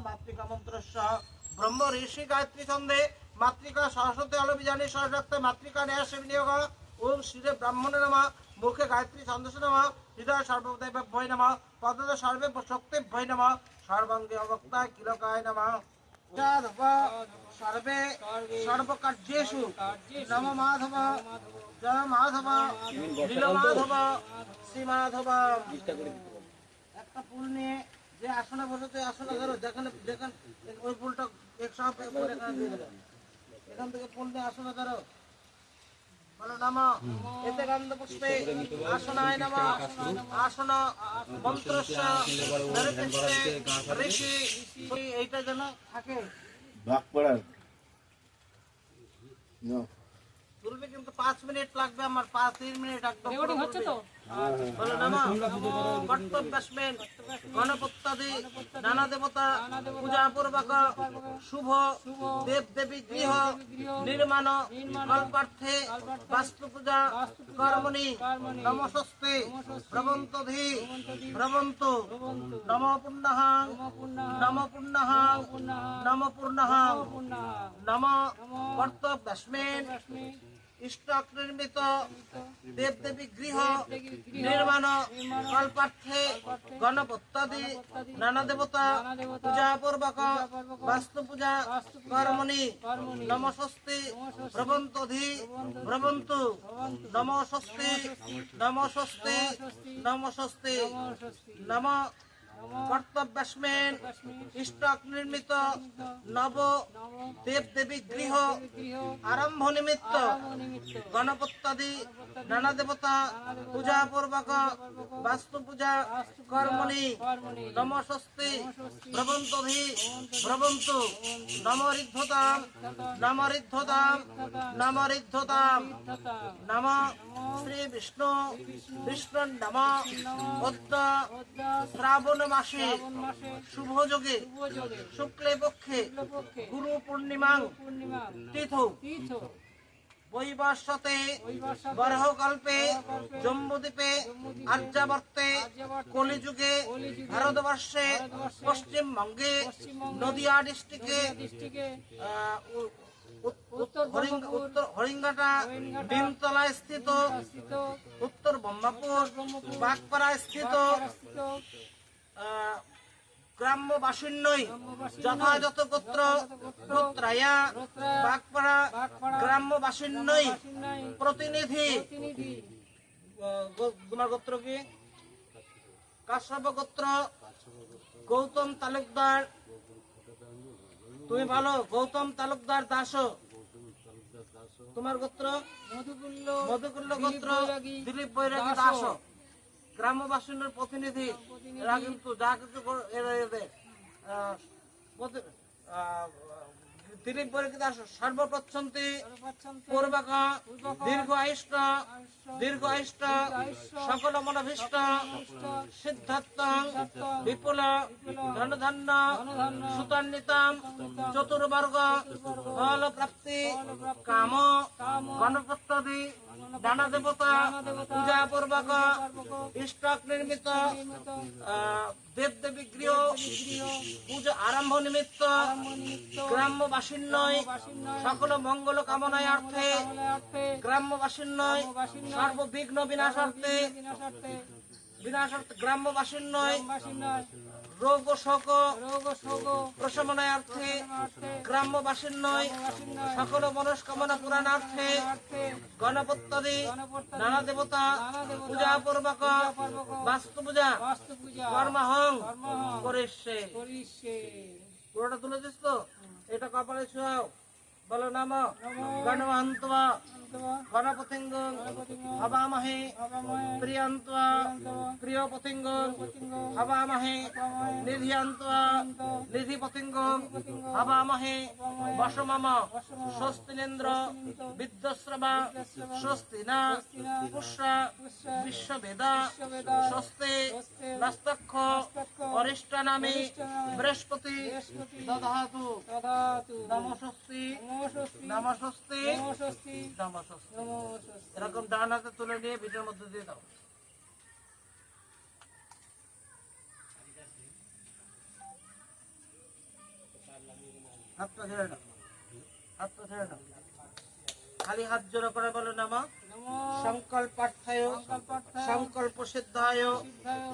মাতৃকা মন্ত্রস্য ব্রহ্ম ঋষি গায়ত্রী ছন্দে মাতৃকা সরস্বতী অলবিজানি সরস্বতী মাতৃকা ন্যাসে বিনিয়োগ ওম শিরে ব্রাহ্মণে নমঃ মুখে গায়ত্রী ছন্দসে নমঃ হৃদয় সর্বদেবেভ্যৈ নমঃ পদে সর্বে শক্তিভ্যৈ নমঃ সর্বাঙ্গে অবক্তায় কিলকায় নমঃ সর্বে সর্বকার্যেষু নম মাধব জয় মাধব নীল মাধব শ্রী মাধব। একটা ফুল নিয়ে যে আসনে বসেছে আসনে ধরো যেখানে যেখানে ওই ফুলটা একসাথে এখানে দিয়ে দেবে। এখান থেকে ফুল নিয়ে আসনে ধরো বলো নম এতে গন্ধ পুষ্পে আসনায় নম আসন মন্ত্রস্য ঋষি এইটা যেন থাকে তুলবে কিন্তু 5 মিনিট লাগবে আমার 5-3 মিনিট একদম হচ্ছে তো বলো নমঃ কর্তব্যস্মেন গণপত্যাদি নানা দেবতা পূজা পূর্বক শুভ দেব দেবী গৃহ নির্মাণ কল্পার্থে বাস্তু পূজা কর্মণি নমস্তে ভ্রবন্তধি ভ্রবন্তু নম পুণ্যহাং নম পুণ্যহাং নম পূর্ণহাং নম কর্তব্যস্মেন ইষ্টক নির্মিত দেব দেবী গৃহ নির্মাণ কল্পার্থে গণপত্যাদি নানা দেবতা পূজা পূর্বক বাস্তু পূজা কর্মণি নমস্তে ভ্রবন্তধি ভ্রবন্তু নমস্তে নমস্তে নমস্তে নম কর্তব্যস্মেন ইষ্টক নির্মিত নব দেব দেবী গৃহ আরম্ভ নিমিত্ত গণপত্যাদি নানা দেবতা পূজা পূর্বক বাস্তু পূজা কর্মণি নমস্তে ভ্রবন্তধি ভ্রবন্তু নমরিদ্ধতাম নমরিদ্ধতাম নমরিদ্ধতাম নম শ্রী বিষ্ণু বিষ্ণু নম অদ্য শ্রাবণ মাসে শুভ যোগে শুক্লে পক্ষে গুরু পূর্ণিমাং তিথৌ বৈবস্বতে বরহকল্পে জম্বুদ্বীপে আর্যাবর্তে কলিযুগে ভারতবর্ষে পশ্চিমবঙ্গে নদিয়া ডিস্ট্রিক্টে উত্তর হরিঙ্গাটা ডিমতলায় স্থিত উত্তর ব্রহ্মপুর বাগপাড়ায় স্থিত গ্রাম্য বাসিন্নই যথাযথ গোত্র গোত্রায়া বাগপাড়া গ্রাম্য বাসিন্নই প্রতিনিধি তোমার গোত্র কি কাশ্যপ গোত্র গৌতম তালুকদার তুমি ভালো গৌতম তালুকদার দাস তোমার গোত্র মধুকুল্ল গোত্র দিলীপ বৈরাগী দাস গ্রামবাসীর প্রতিনিধি এরা কিন্তু যা কিছু দিলীপ বৈরাগী দাস সর্বপ্রচ্ছন্তি পূর্বক দীর্ঘ আয়ুষ্ট সকল মনভীষ্ট সিদ্ধার্থ বিপুল ধনধান্য সুতান্বিতাম চতুর্বর্গ ফল প্রাপ্তি কাম গণপত্যাদি নানা দেবতা পূজা পূর্বক ইষ্টক নির্মিত দেব দেবী গৃহ পূজা আরম্ভ নিমিত্ত গ্রাম্যবাসিন্নয় সকল মঙ্গল কামনায় অর্থে গ্রাম্যবাসিন্নয় সর্ববিঘ্ন বিনাশার্থে গ্রাম্যবাসিন্নয় রোগ শোক প্রশমনার্থে গ্রাম্যবাসিন্নয় সকল মনস্কামনা পূরণার্থে গণপত্যাদি নানা দেবতা পূজা পূর্বক বাস্তু পূজা কর্মহং করিষ্যে। পুরোটা তুলে দিস তো এটা কপালে ছোঁয়াও বলো নাম গণবহন্ত্বা গণপতিঙ্গ হবামহে প্রিয়ন্ত্বা প্রিয়পতিঙ্গ হবামহে নিধিয়ন্ত্বা নিধিপতিঙ্গ হবামহে বসমাম স্বস্তিনেন্দ্র বিদ্যশ্রবা স্বস্তি না পুষ্যা বিশ্ববেদা স্বস্তি নস্তক্ষ অরিষ্ট নামে বৃহস্পতি দধাতু নমস্তি নমস্তি নমস্তি। এরকম ডান হাতে তুলে নিয়ে ভিডিওর মধ্যে দিয়ে দাও। হাতটা ছেড়ে দাও, হাতটা ছেড়ে দাও। খালি হাত জোড়া করে বলো নমঃ সংকল্পার্থায় সংকল্প সিদ্ধায়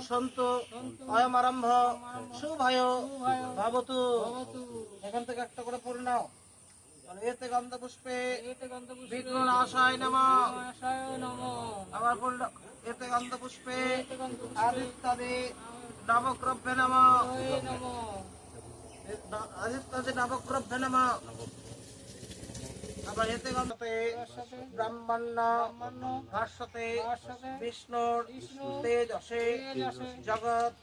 সন্তু অয়ম আরম্ভ শুভায় ভবতু। এখান থেকে একটা করে পড়ে নাও। তাহলে এতে গন্ধ পুষ্পে বিঘ্ননাশায় নমঃ। আবার পড়লো এতে গন্ধ পুষ্পে আদিত্যাদি নবগ্রভ্যে নমঃ। আদিত্যাদি নবগ্রভ্যে নমঃ। আবার এতে গন্ধতে ব্রাহ্মণ্য ভাস্বতে বিষ্ণুর তেজসে জগৎ